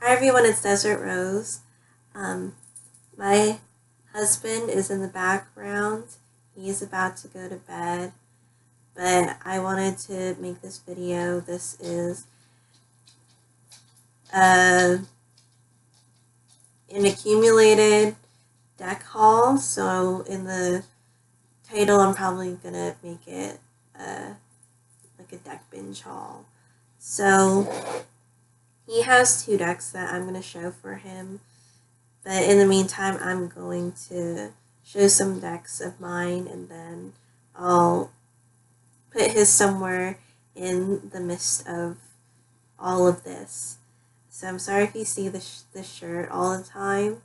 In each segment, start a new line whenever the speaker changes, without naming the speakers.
Hi everyone, it's Desert Rose. My husband is in the background. He is about to go to bed, but I wanted to make this video. This is an accumulated deck haul, so in the title I'm probably gonna make it like a deck binge haul. So he has 2 decks that I'm going to show for him, but in the meantime I'm going to show some decks of mine, and then I'll put his somewhere in the midst of all of this. So I'm sorry if you see this shirt all the time.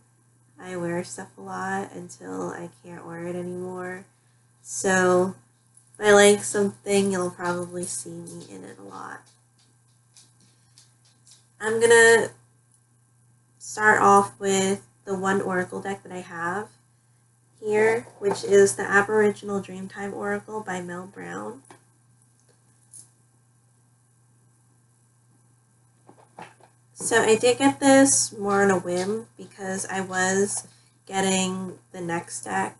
I wear stuff a lot until I can't wear it anymore. So if I like something, you'll probably see me in it a lot. I'm gonna start off with the one Oracle deck that I have here, which is the Aboriginal Dreamtime Oracle by Mel Brown. So I did get this more on a whim because I was getting the next deck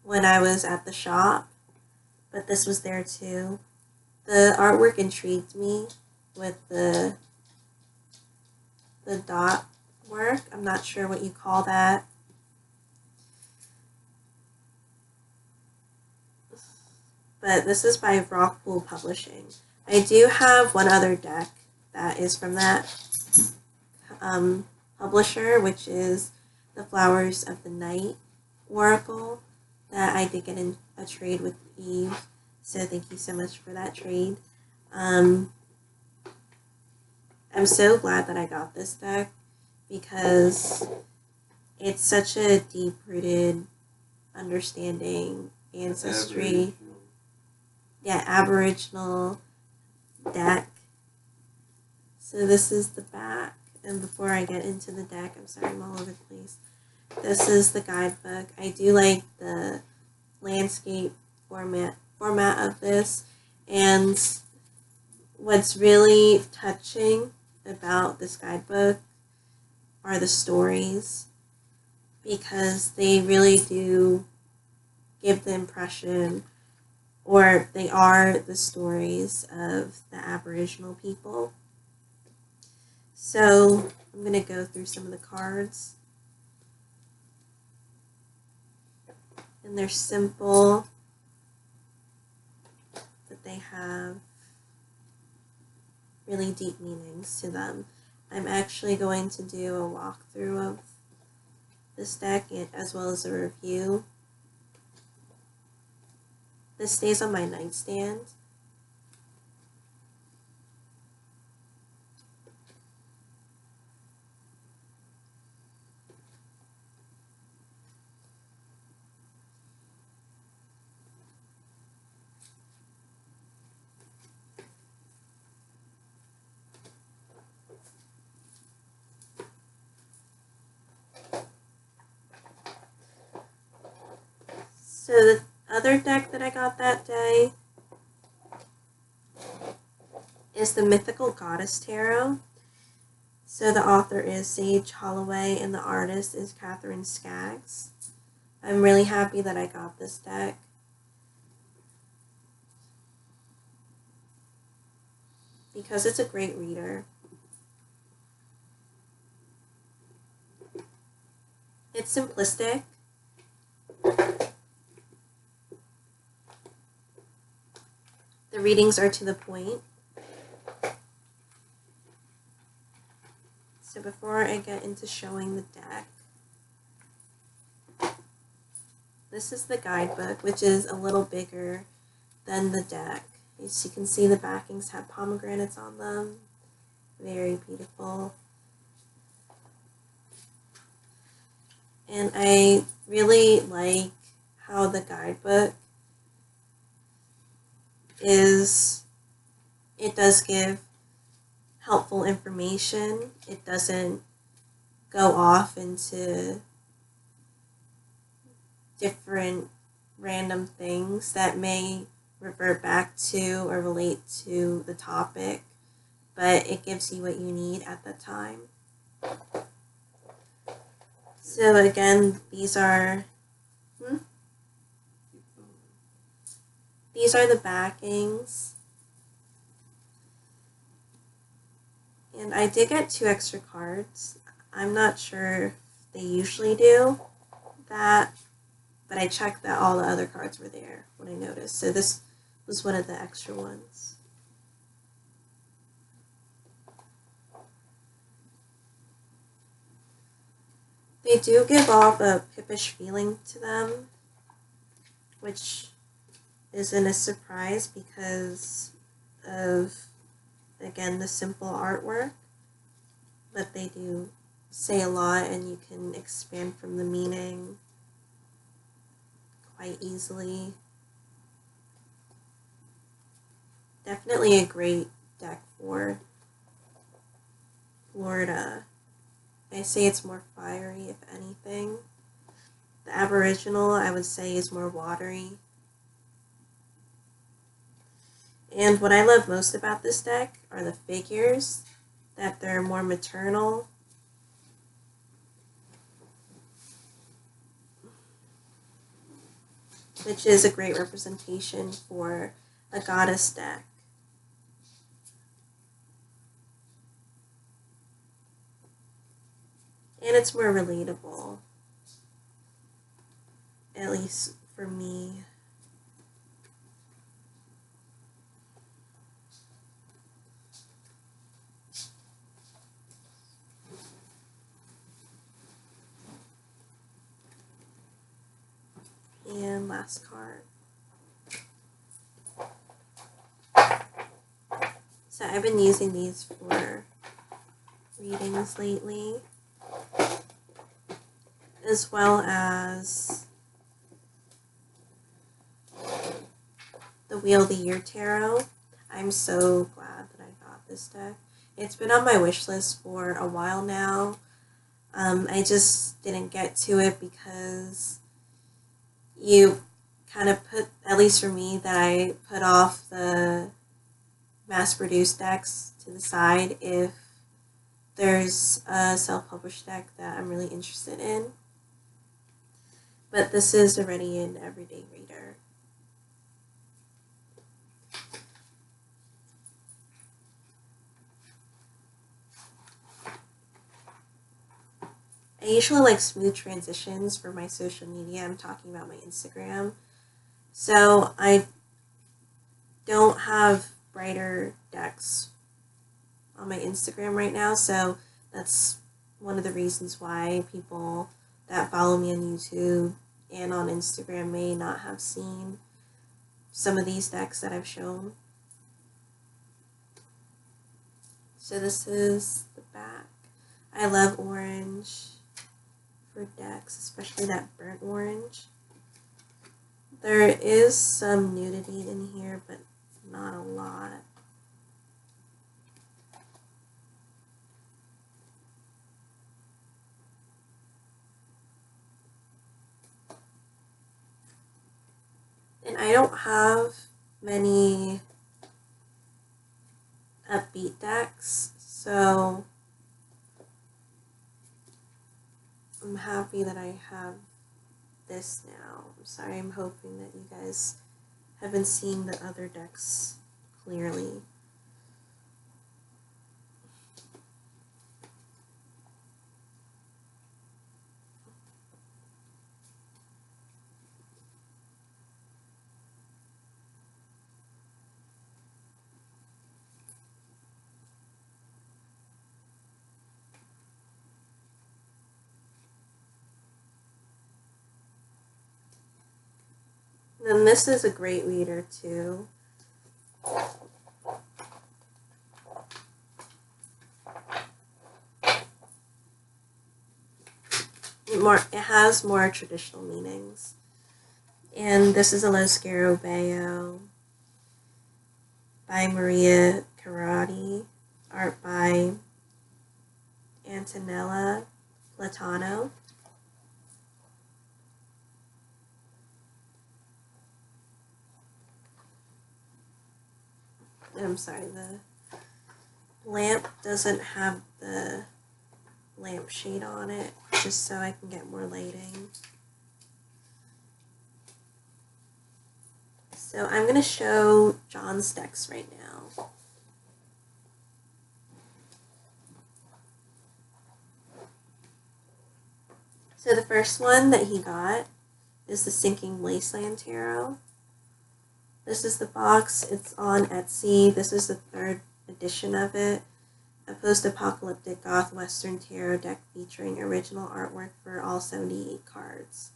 when I was at the shop, but this was there too. The artwork intrigued me with the dot work. I'm not sure what you call that. But this is by Rockpool Publishing. I do have one other deck that is from that publisher, which is the Flowers of the Night Oracle that I did get in a trade with Eve. So thank you so much for that trade. I'm so glad that I got this deck because it's such a deep-rooted understanding, ancestry, Aboriginal deck. So this is the back, and before I get into the deck, I'm sorry I'm all over the place. This is the guidebook. I do like the landscape format of this, and what's really touching about this guidebook are the stories, because they really do give the impression, or they are the stories of the Aboriginal people. So I'm going to go through some of the cards. And they're simple, but they have really deep meanings to them. I'm actually going to do a walkthrough of this deck as well as a review. This stays on my nightstand. So the other deck that I got that day is the Mythical Goddess Tarot. So the author is Sage Holloway and the artist is Catherine Skaggs. I'm really happy that I got this deck. Because it's a great reader. It's simplistic. The readings are to the point. So before I get into showing the deck, this is the guidebook, which is a little bigger than the deck. As you can see, the backings have pomegranates on them. Very beautiful. And I really like how the guidebook it does give helpful information. It doesn't go off into different random things that may revert back to or relate to the topic, but it gives you what you need at the time. So again, these are the backings. And I did get 2 extra cards. I'm not sure if they usually do that, but I checked that all the other cards were there when I noticed. So this was one of the extra ones. They do give off a pippish feeling to them, which isn't a surprise because of, again, the simple artwork. But they do say a lot, and you can expand from the meaning quite easily. Definitely a great deck for Florida. I say it's more fiery, if anything. The Aboriginal, I would say, is more watery. And what I love most about this deck are the figures, that they're more maternal. Which is a great representation for a goddess deck. And it's more relatable, at least for me. And last card. So I've been using these for readings lately, as well as the Wheel of the Year Tarot. I'm so glad that I got this deck. It's been on my wish list for a while now. I just didn't get to it because you kind of put, at least for me, that I put off the mass-produced decks to the side if there's a self-published deck that I'm really interested in. But this is already an everyday reader. I usually like smooth transitions for my social media. I'm talking about my Instagram. So I don't have brighter decks on my Instagram right now, so that's one of the reasons why people that follow me on YouTube and on Instagram may not have seen some of these decks that I've shown. So this is the back. I love orange for decks, especially that burnt orange. There is some nudity in here, but not a lot. And I don't have many upbeat decks, so I'm happy that I have this now. I'm sorry, I'm hoping that you guys have been seeing the other decks clearly. And this is a great reader too. It has more traditional meanings. And this is a Lo Scarabeo by Maria Carati, art by Antonella Platano. I'm sorry, the lamp doesn't have the lampshade on it just so I can get more lighting. So I'm going to show John's decks right now. So the first one that he got is the Sinking Wasteland Tarot. This is the box. It's on Etsy. This is the 3rd edition of it. A post-apocalyptic goth western tarot deck featuring original artwork for all 78 cards.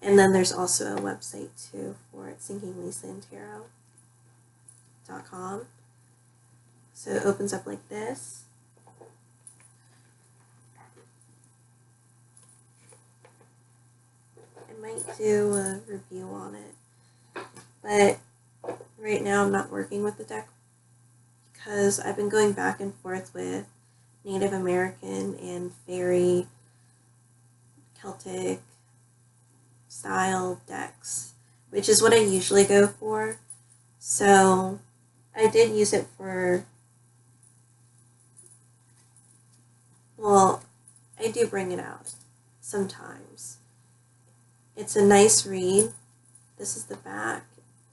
And then there's also a website too for it, sinkingwastelandtarot.com. So it opens up like this. I might do a review on it, but right now I'm not working with the deck because I've been going back and forth with Native American and fairy Celtic style decks, which is what I usually go for. So I did use it for, well, I do bring it out sometimes. It's a nice read. This is the back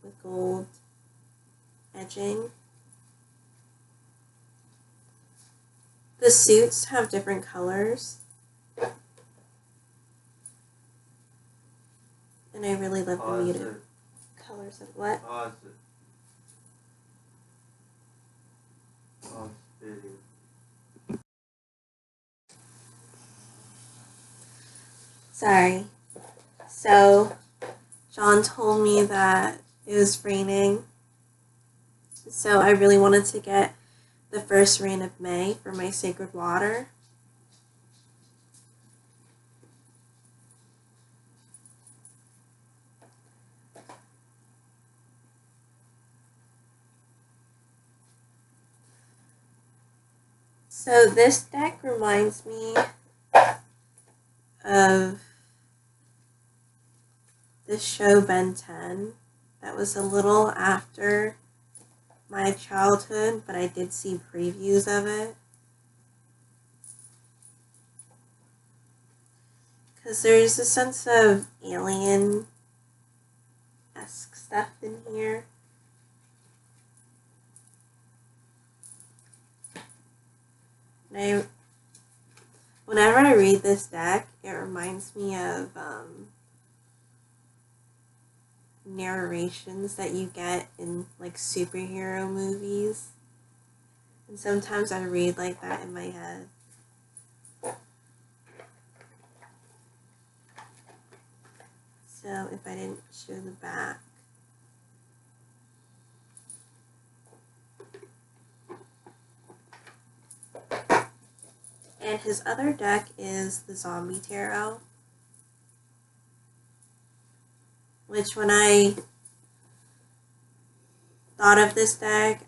with gold edging. The suits have different colors. And I really love the muted colors of what? Sorry. So, John told me that it was raining. So I really wanted to get the first rain of May for my sacred water. So this deck reminds me of this show Ben 10 that was a little after my childhood, but I did see previews of it. Because there's a sense of alien-esque stuff in here. And whenever I read this deck, it reminds me of narrations that you get in like superhero movies. And sometimes I read like that in my head. So if I didn't show the back. And his other deck is the Zombie Tarot, which when I thought of this deck,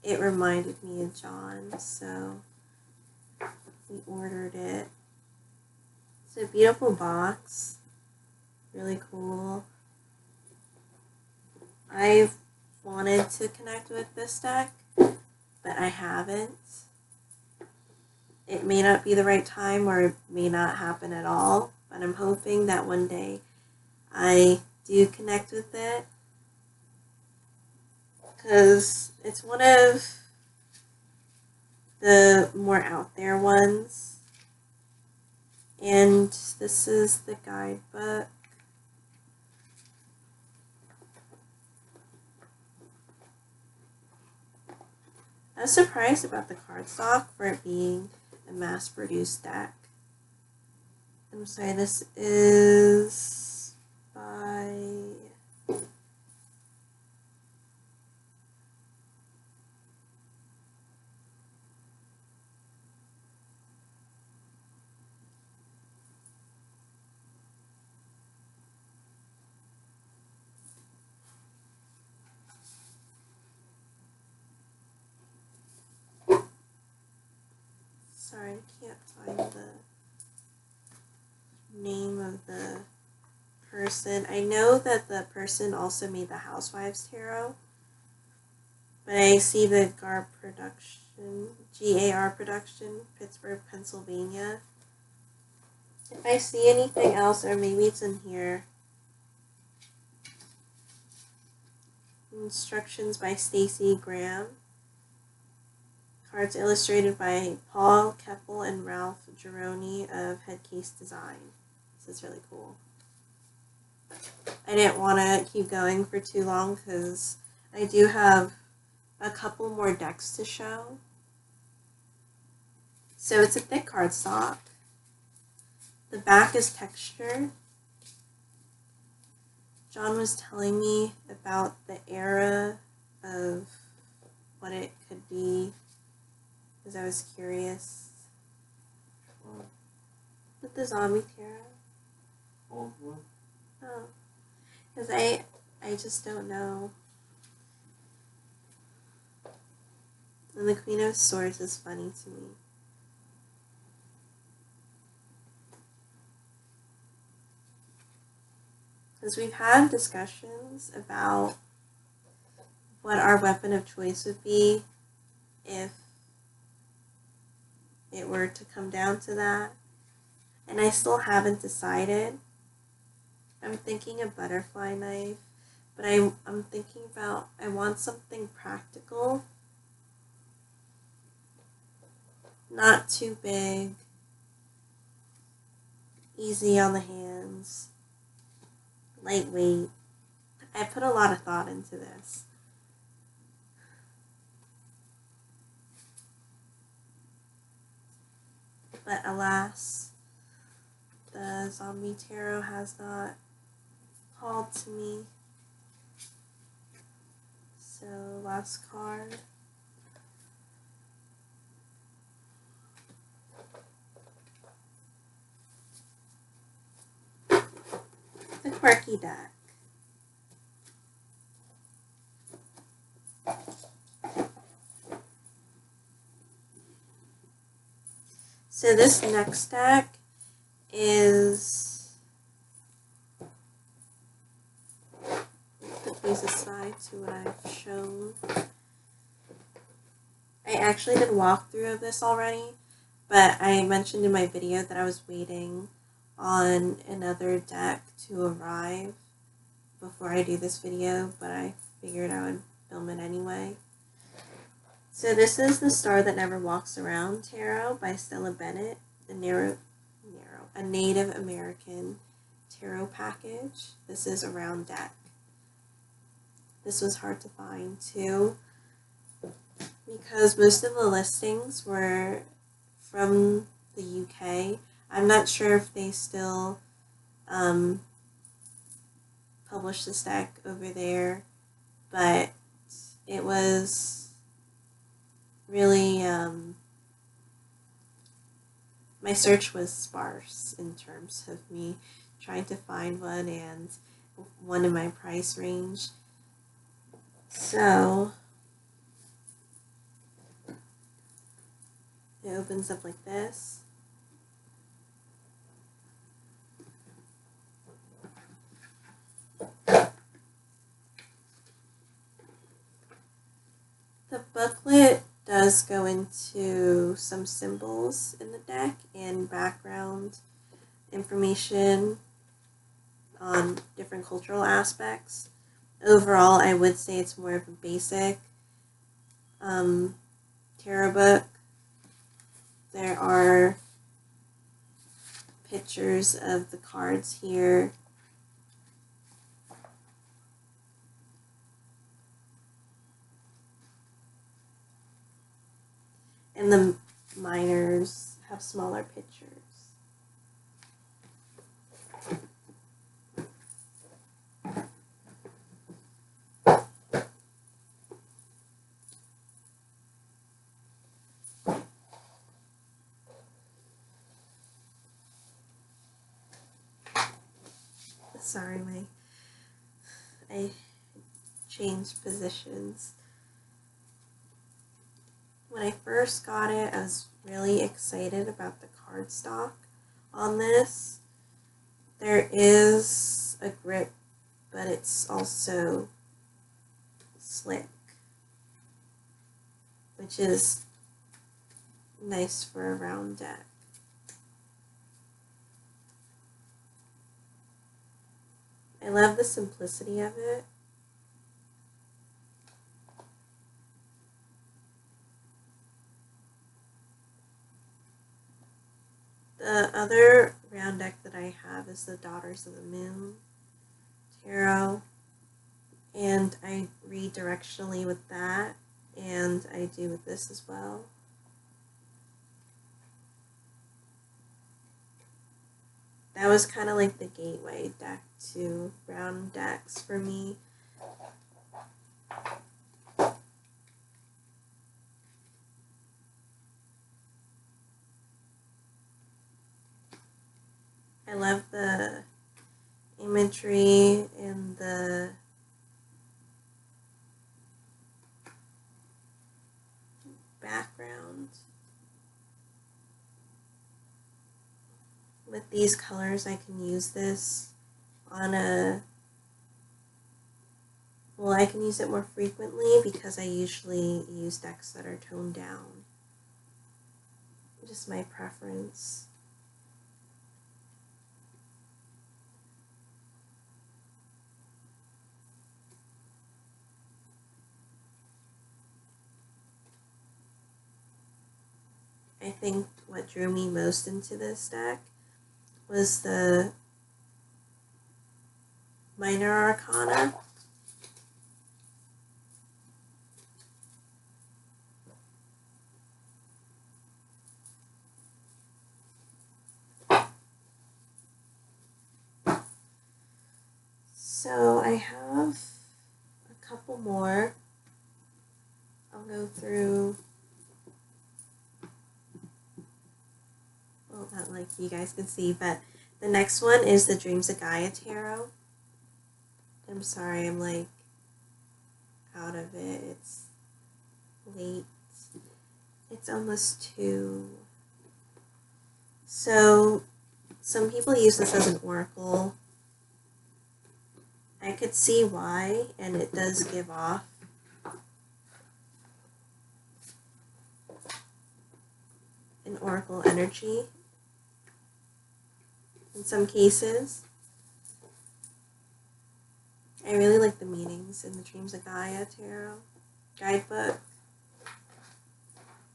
it reminded me of John, so we ordered it. It's a beautiful box, really cool. I've wanted to connect with this deck, but I haven't. It may not be the right time or it may not happen at all, but I'm hoping that one day I do connect with it because it's one of the more out there ones. And this is the guidebook. I was surprised about the cardstock for it being a mass-produced deck. I'm sorry, this is by sorry, I can't find the name of the person. I know that the person also made the Housewives Tarot, but I see the GAR production, GAR production, Pittsburgh, Pennsylvania. If I see anything else, or maybe it's in here. Instructions by Stacy Graham. Cards illustrated by Paul Keppel and Ralph Gironi of Headcase Design. This is really cool. I didn't want to keep going for too long because I do have a couple more decks to show. So it's a thick cardstock. The back is textured. John was telling me about the era of what it could be because I was curious. With the Zombie Tarot.
Old one?
Oh. Because I just don't know. And the Queen of Swords is funny to me. Because we've had discussions about what our weapon of choice would be if it were to come down to that. And I still haven't decided. I'm thinking a butterfly knife, but I'm thinking about, I want something practical. Not too big. Easy on the hands. Lightweight. I put a lot of thought into this. But alas, the Zombie Tarot has not called to me. So, last card. The Quirky deck. So this next deck is, put these aside to what I've shown. I actually did a walkthrough of this already, but I mentioned in my video that I was waiting on another deck to arrive before I do this video, but I figured I would film it anyway. So this is The Star That Never Walks Around Tarot by Stella Bennett, a Native American tarot package. This is a round deck. This was hard to find too, because most of the listings were from the UK. I'm not sure if they still publish this deck over there, but it was really, my search was sparse in terms of me trying to find one and one in my price range. So it opens up like this. The booklet does go into some symbols in the deck and background information on different cultural aspects. Overall, I would say it's more of a basic tarot book. There are pictures of the cards here. And the minors have smaller pictures. Sorry, I changed positions. When I first got it, I was really excited about the cardstock on this. There is a grip, but it's also slick. which is nice for a round deck. I love the simplicity of it. The other round deck that I have is the Daughters of the Moon Tarot, and I read directionally with that, and I do with this as well. That was kind of like the gateway deck to round decks for me. I love the imagery and the background. With these colors, I can use this on I can use it more frequently because I usually use decks that are toned down. Just my preference. I think what drew me most into this deck was the Minor Arcana. So I have a couple more. I'll go through. Well, not like you guys can see, but the next one is the Dreams of Gaia Tarot. I'm sorry, I'm like out of it. It's late. It's almost 2. So some people use this as an oracle. I could see why, and it does give off an oracle energy in some cases. I really like the meanings in the Dreams of Gaia Tarot guidebook.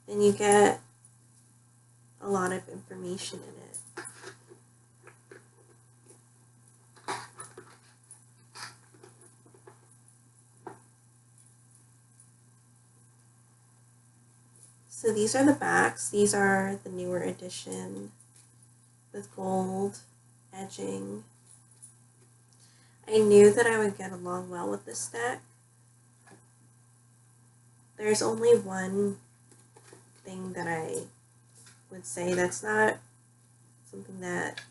And you get a lot of information in it. So these are the backs. These are the newer edition with gold edging. I knew that I would get along well with this deck. There's only one thing that I would say that's not something that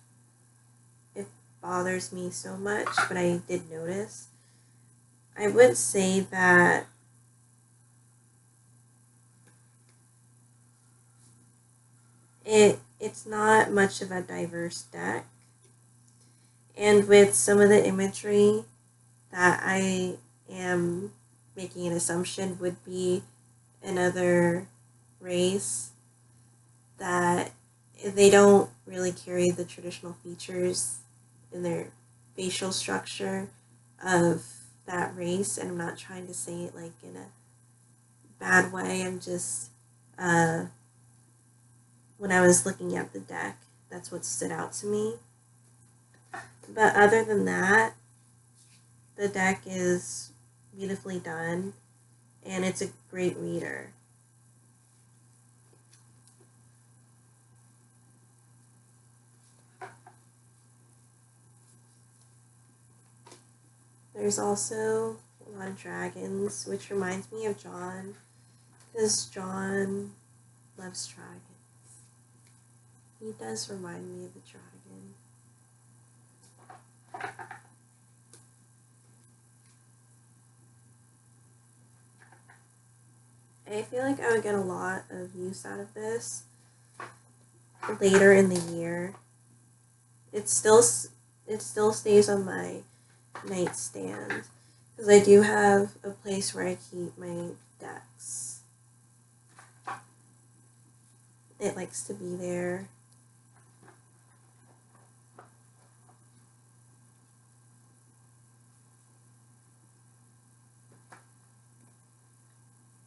it bothers me so much, but I did notice. I would say that it's not much of a diverse deck. And with some of the imagery that I am making an assumption would be another race, that they don't really carry the traditional features in their facial structure of that race. And I'm not trying to say it like in a bad way. I'm just, when I was looking at the deck, that's what stood out to me. But other than that, the deck is beautifully done, and it's a great reader. There's also a lot of dragons, which reminds me of John, because John loves dragons. He does remind me of the dragon. I feel like I would get a lot of use out of this later in the year. It still stays on my nightstand because I do have a place where I keep my decks. it likes to be there.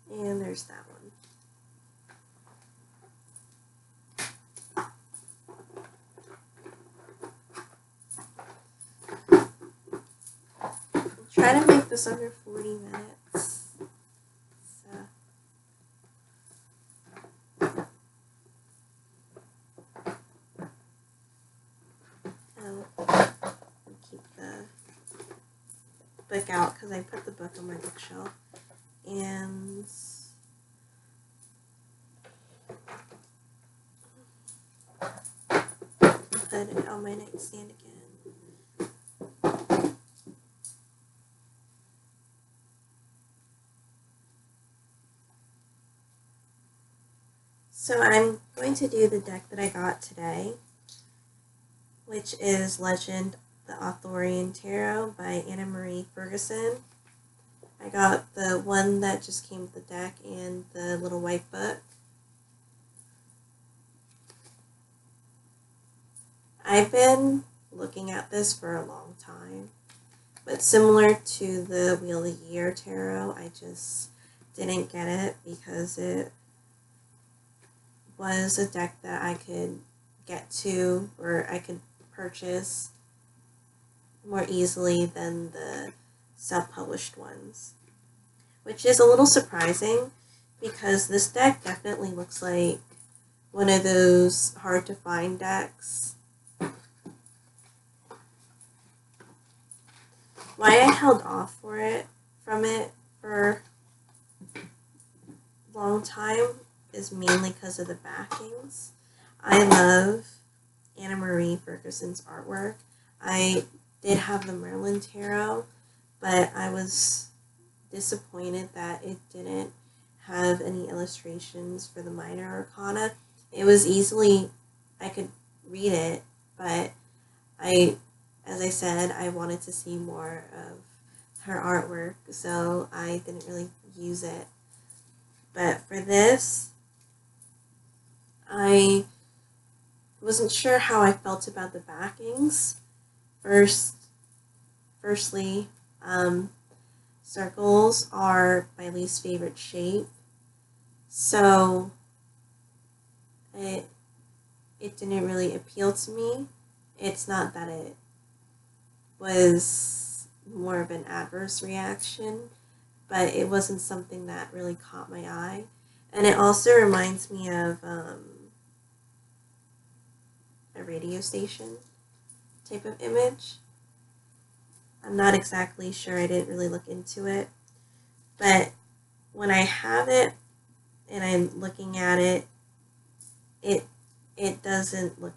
And there's that one. I'll try to make this under 40 minutes. So. Keep the book out because I put the book on my bookshelf. And put it on my nightstand again. So I'm going to do the deck that I got today, which is Legend, the Arthurian Tarot by Anna Marie Ferguson. I got the one that just came with the deck and the little white book. I've been looking at this for a long time, but similar to the Wheel of the Year Tarot, I just didn't get it because it was a deck that I could get to or I could purchase more easily than the self-published ones, which is a little surprising because this deck definitely looks like one of those hard to find decks. Why I held off from it for a long time is mainly because of the backings. I love Anna Marie Ferguson's artwork. I did have the Merlin Tarot, but I was disappointed that it didn't have any illustrations for the Minor Arcana. It was I could read it, but as I said, I wanted to see more of her artwork, so I didn't really use it. But for this, I wasn't sure how I felt about the backings. Firstly, circles are my least favorite shape, so it didn't really appeal to me. It's not that it was more of an adverse reaction, but it wasn't something that really caught my eye. And it also reminds me of a radio station type of image. I'm not exactly sure, I didn't really look into it, but when I have it and I'm looking at it, it doesn't look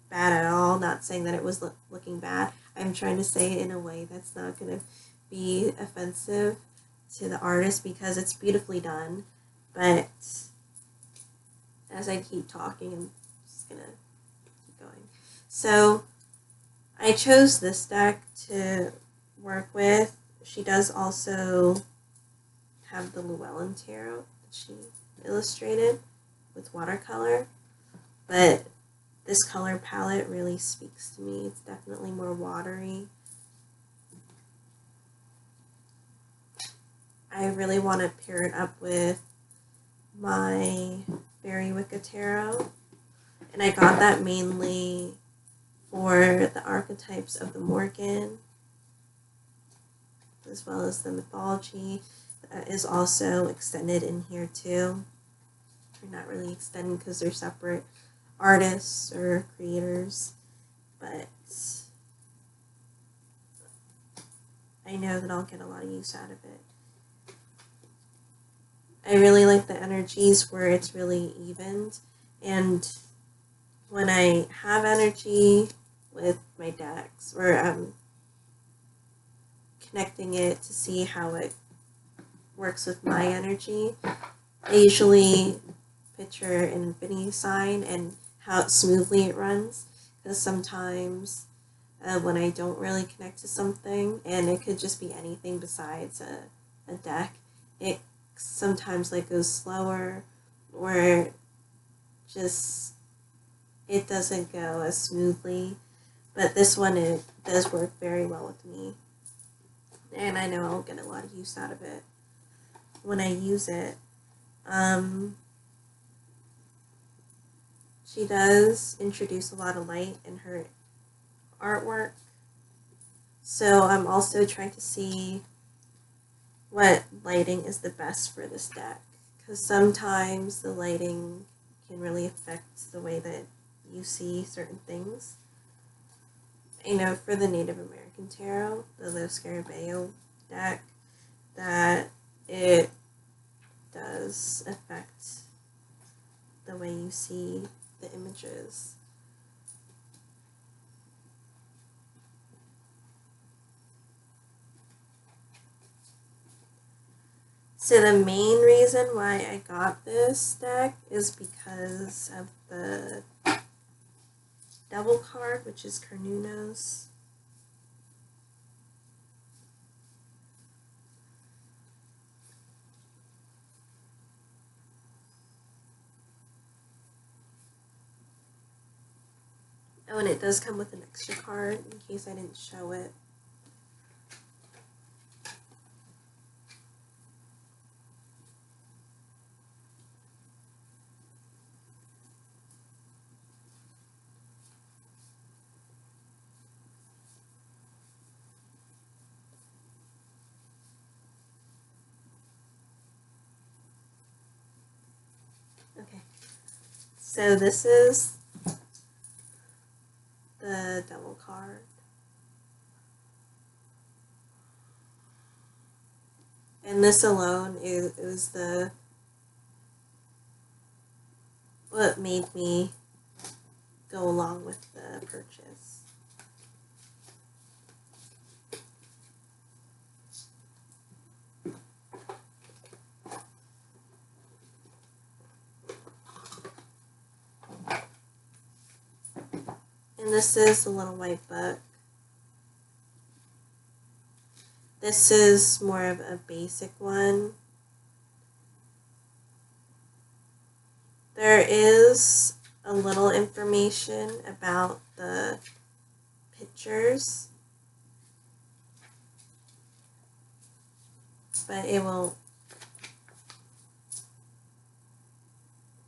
bad at all. Not saying that it was looking bad. I'm trying to say it in a way that's not going to be offensive to the artist because it's beautifully done. But as I keep talking, I'm just going to keep going. So I chose this deck to work with. She does also have the Llewellyn Tarot that she illustrated with watercolor, but this color palette really speaks to me. It's definitely more watery. I really want to pair it up with my Fairy Wicca Tarot, and I got that mainly for the archetypes of the Morgan, as well as the mythology that is also extended in here too. They're not really extended because they're separate artists or creators, but I know that I'll get a lot of use out of it. I really like the energies where it's really evened, and when I have energy with my decks, or I'm connecting it to see how it works with my energy, I usually picture an infinity sign and how smoothly it runs, because sometimes when I don't really connect to something, and it could just be anything besides a deck, it sometimes goes slower, or just, it doesn't go as smoothly. But this one, it does work very well with me. And I know I'll get a lot of use out of it when I use it. She does introduce a lot of light in her artwork. So I'm also trying to see what lighting is the best for this deck. Because sometimes the lighting can really affect the way that you see certain things. I know for the Native American Tarot, the Los Scarabeo deck, that it does affect the way you see the images. So the main reason why I got this deck is because of the double card, which is Carnunos. Oh, and it does come with an extra card in case I didn't show it. Okay, so this is the double card. And this alone is the what made me go along with the purchase. And this is the Little White Book. This is more of a basic one. There is a little information about the pictures, but it won't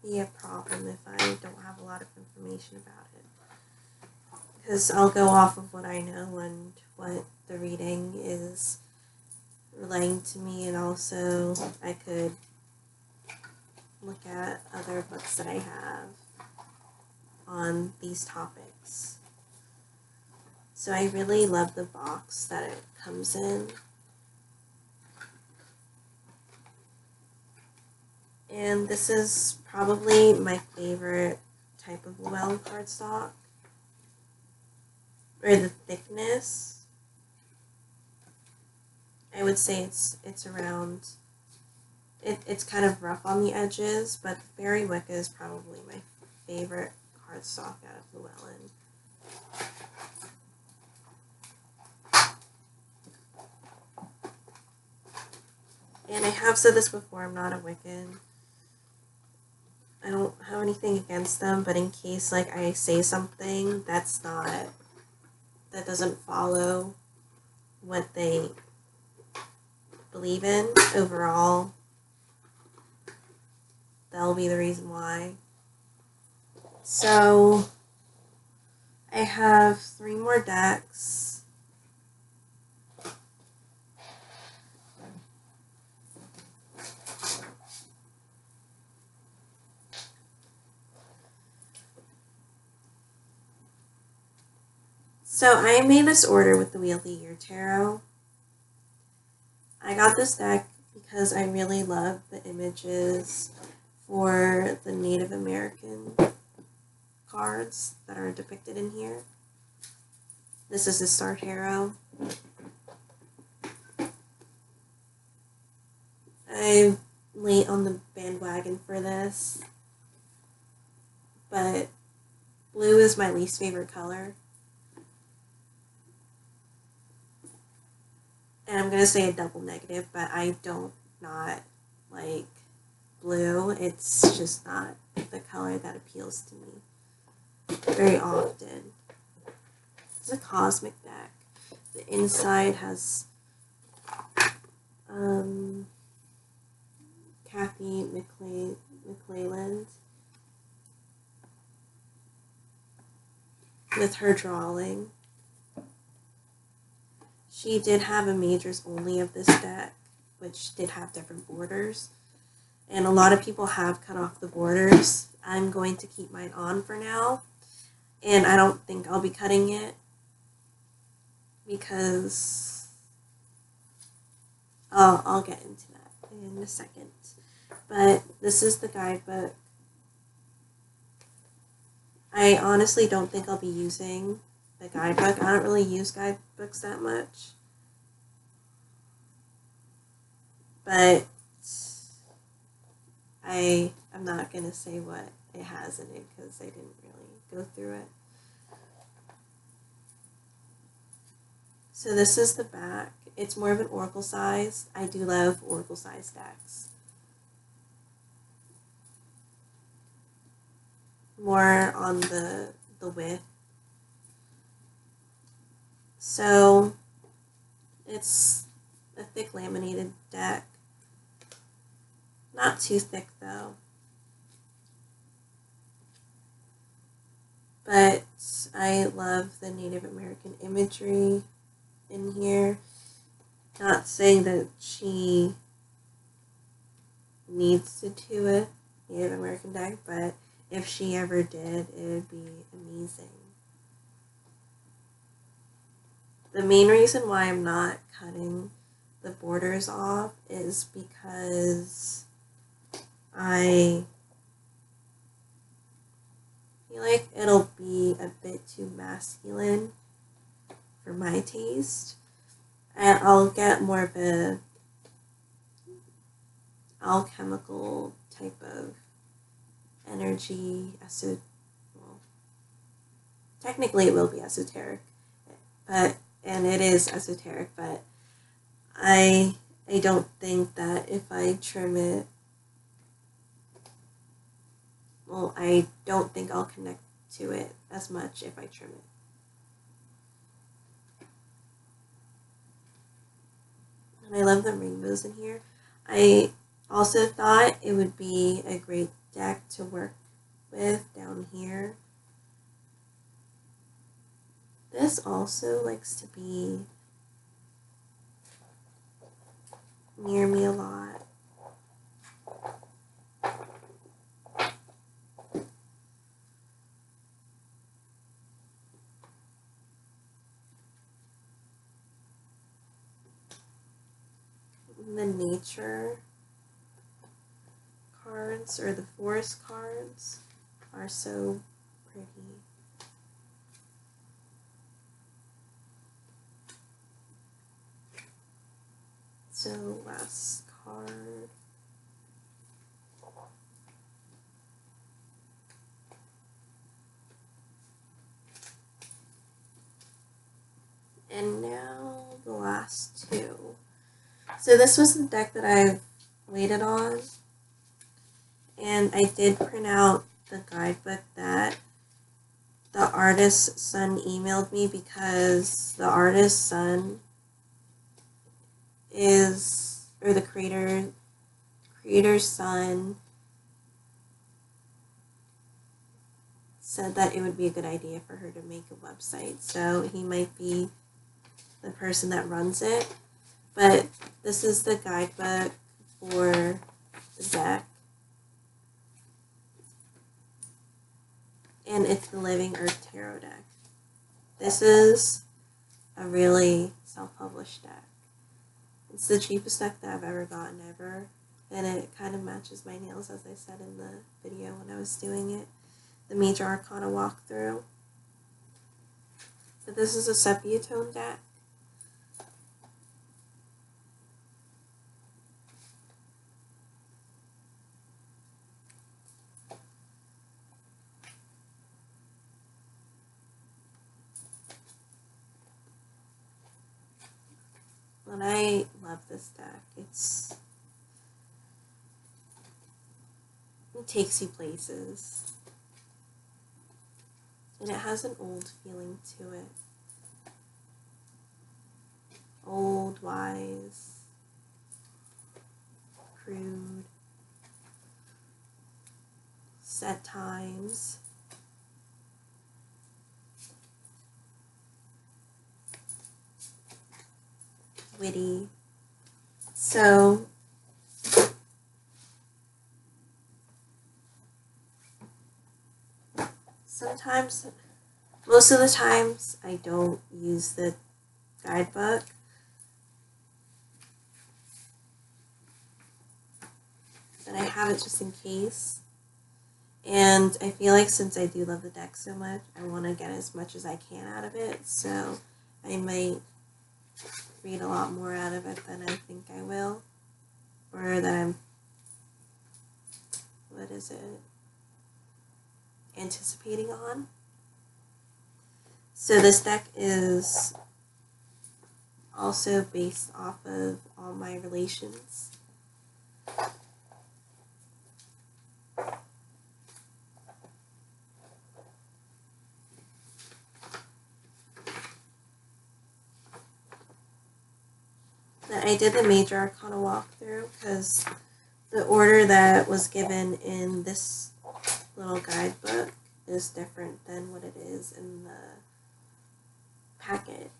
be a problem if I don't have a lot of information about it. Because I'll go off of what I know and what the reading is relaying to me, and also I could look at other books that I have on these topics. So I really love the box that it comes in. And this is probably my favorite type of Llewellyn cardstock, or the thickness. I would say it's around, it's kind of rough on the edges, but Fairy Wicca is probably my favorite cardstock out of Llewellyn. And I have said this before, I'm not a Wiccan. I don't have anything against them, but in case like I say something that doesn't follow what they believe in overall, that'll be the reason why. So I have 3 more decks. So I made this order with the Wheel of the Year Tarot. I got this deck because I really love the images for the Native American cards that are depicted in here. This is the Star Tarot. I'm late on the bandwagon for this, but blue is my least favorite color. And I'm going to say a double negative, but I don't not like blue. It's just not the color that appeals to me very often. It's a cosmic deck. The inside has Kathy McClelland with her drawing. She did have a majors only of this deck, which did have different borders. And a lot of people have cut off the borders. I'm going to keep mine on for now. And I don't think I'll be cutting it because I'll get into that in a second. But this is the guidebook. I honestly don't think I'll be using the guidebook. I don't really use guidebooks that much. But I'm not going to say what it has in it because I didn't really go through it. So this is the back. It's more of an oracle size. I do love oracle size decks. More on the width. So it's a thick laminated deck. Not too thick though. But I love the Native American imagery in here. Not saying that she needs to do a Native American deck, but if she ever did, it would be amazing. The main reason why I'm not cutting the borders off is because I feel like it'll be a bit too masculine for my taste. And I'll get more of a alchemical type of energy. Well, technically it will be esoteric, and it is esoteric, but I don't think that if I trim it, well, I don't think I'll connect to it as much if I trim it. And I love the rainbows in here. I also thought it would be a great deck to work with down here. This also likes to be near me a lot. The nature cards or the forest cards are so pretty. So last card. And now the last two. So this was the deck that I've waited on. And I did print out the guidebook that the artist's son emailed me because the artist's son is, or the creator's son said that it would be a good idea for her to make a website. So he might be the person that runs it. But this is the guidebook for the deck. And it's the Living Earth Tarot deck. This is a really self-published deck. It's the cheapest deck that I've ever gotten ever. And it kind of matches my nails, as I said in the video when I was doing it. The Major Arcana walkthrough. But this is a sepia tone deck. And I love this deck. It's It takes you places. And it has an old feeling to it. Old, wise, crude, set times. Witty. So sometimes, most of the times, I don't use the guidebook. But I have it just in case. And I feel like since I do love the deck so much, I want to get as much as I can out of it. So I might read a lot more out of it than I think I will. Or that I'm, anticipating on. So this deck is also based off of All My Relations. I did the Major Arcana walkthrough because the order that was given in this little guidebook is different than what it is in the packet.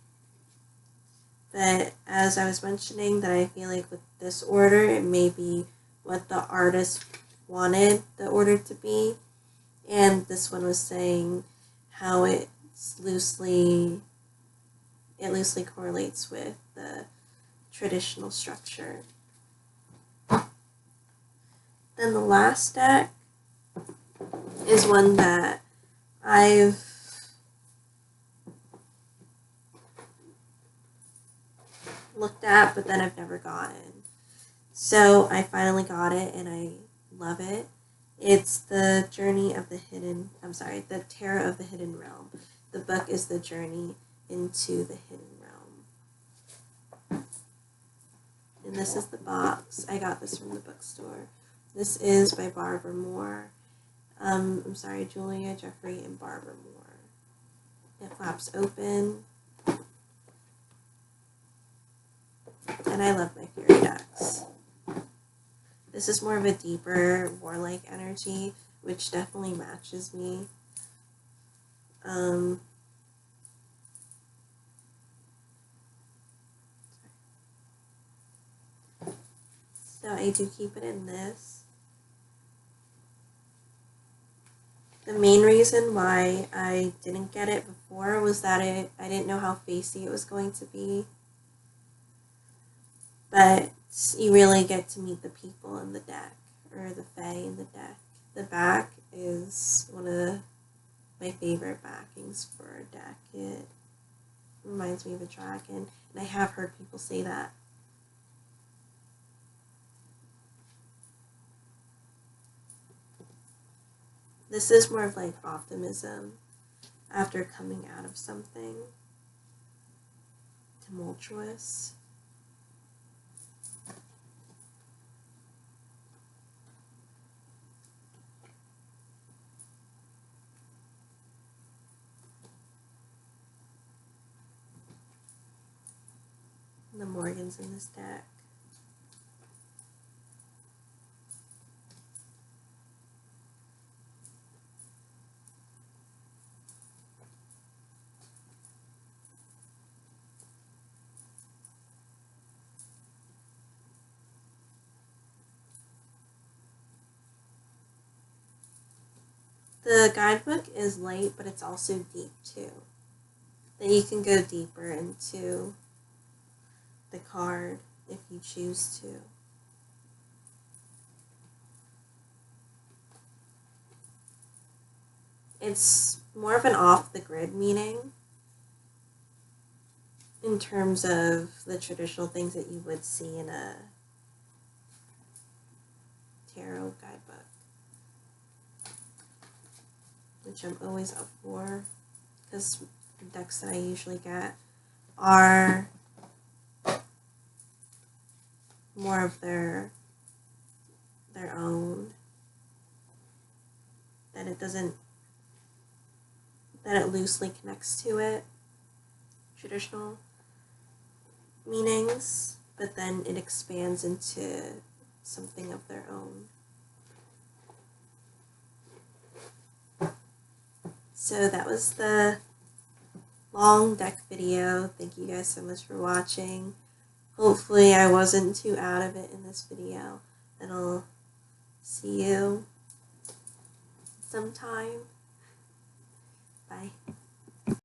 But as I was mentioning, that I feel like with this order, it may be what the artist wanted the order to be. And this one was saying how it loosely correlates with the traditional structure. Then the last deck is one that I've looked at, but then I've never gotten. So I finally got it, and I love it. It's the Tarot of the Hidden Realm. The book is the Journey into the Hidden Realm. And this is the box. I got this from the bookstore. This is by Barbara Moore. Julia Jeffrey and Barbara Moore. It flaps open. And I love my fairy decks. This is more of a deeper, warlike energy, which definitely matches me. So I do keep it in this. The main reason why I didn't get it before was that I didn't know how facey it was going to be. But you really get to meet the people in the deck, or the fae in the deck. The back is one of my favorite backings for a deck. It reminds me of a dragon, and I have heard people say that. This is more of like optimism after coming out of something tumultuous. The Morgans in this deck. The guidebook is light, but it's also deep too. That you can go deeper into the card if you choose to. It's more of an off-the-grid meaning in terms of the traditional things that you would see in a tarot guidebook, which I'm always up for, because the decks that I usually get are more of their own. that it loosely connects to it, traditional meanings, but then it expands into something of their own. So that was the long deck video. Thank you guys so much for watching. Hopefully I wasn't too out of it in this video. And I'll see you sometime. Bye.